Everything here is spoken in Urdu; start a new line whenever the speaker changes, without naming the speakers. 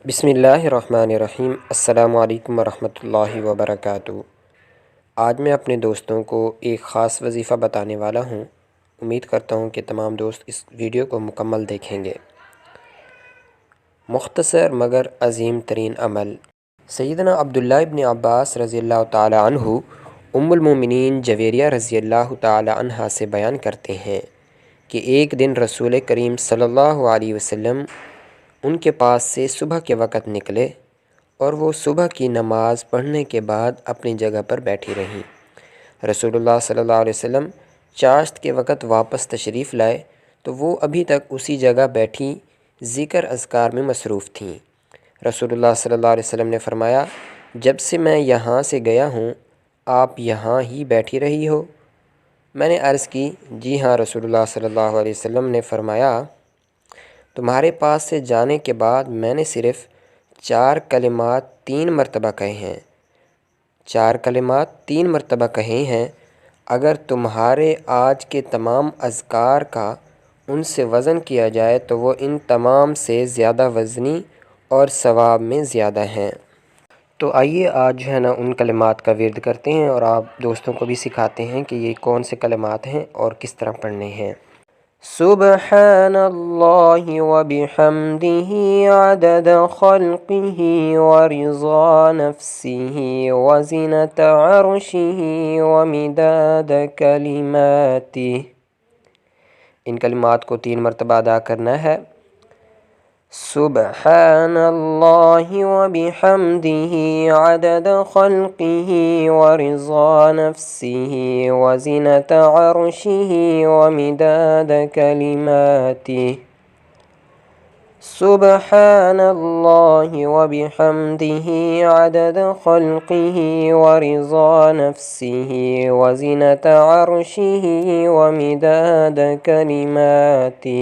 بسم اللہ الرحمن الرحیم۔ السلام علیکم ورحمۃ اللہ وبرکاتہ۔ آج میں اپنے دوستوں کو ایک خاص وظیفہ بتانے والا ہوں۔ امید کرتا ہوں کہ تمام دوست اس ویڈیو کو مکمل دیکھیں گے۔ مختصر مگر عظیم ترین عمل۔ سیدنا عبداللہ ابن عباس رضی اللہ تعالی عنہ ام المومنین جویریہ رضی اللہ تعالی عنہا سے بیان کرتے ہیں کہ ایک دن رسول کریم صلی اللہ علیہ وسلم ان کے پاس سے صبح کے وقت نکلے اور وہ صبح کی نماز پڑھنے کے بعد اپنی جگہ پر بیٹھی رہیں۔ رسول اللہ صلی اللہ علیہ وسلم چاشت کے وقت واپس تشریف لائے تو وہ ابھی تک اسی جگہ بیٹھی ذکر اذکار میں مصروف تھیں۔ رسول اللہ صلی اللہ علیہ وسلم نے فرمایا، جب سے میں یہاں سے گیا ہوں آپ یہاں ہی بیٹھی رہی ہو؟ میں نے عرض کی، جی ہاں رسول اللہ صلی اللہ علیہ وسلم نے فرمایا، تمہارے پاس سے جانے کے بعد میں نے صرف 4 کلمات 3 مرتبہ کہے ہیں۔ 4 کلمات 3 مرتبہ کہے ہیں۔ اگر تمہارے آج کے تمام اذکار کا ان سے وزن کیا جائے تو وہ ان تمام سے زیادہ وزنی اور ثواب میں زیادہ ہیں۔ تو آئیے آج جو ہے نا ان کلمات کا ورد کرتے ہیں اور آپ دوستوں کو بھی سکھاتے ہیں کہ یہ کون سے کلمات ہیں اور کس طرح پڑھنے ہیں۔ سبحان اللہ وبحمدہ عدد خلقہ ورضا نفسہ وزنة عرشہ ومداد کلماتہ۔ ان کلمات کو 3 مرتبہ ادا کرنا ہے۔ سبحان اللہ وبحمدہ عدد خلقہ ورضا نفسہ وزنة عرشہ ومداد کلماتہ۔ سبحان اللہ وبحمدہ عدد خلقہ ورضا نفسہ وزنة عرشہ ومداد کلماتہ۔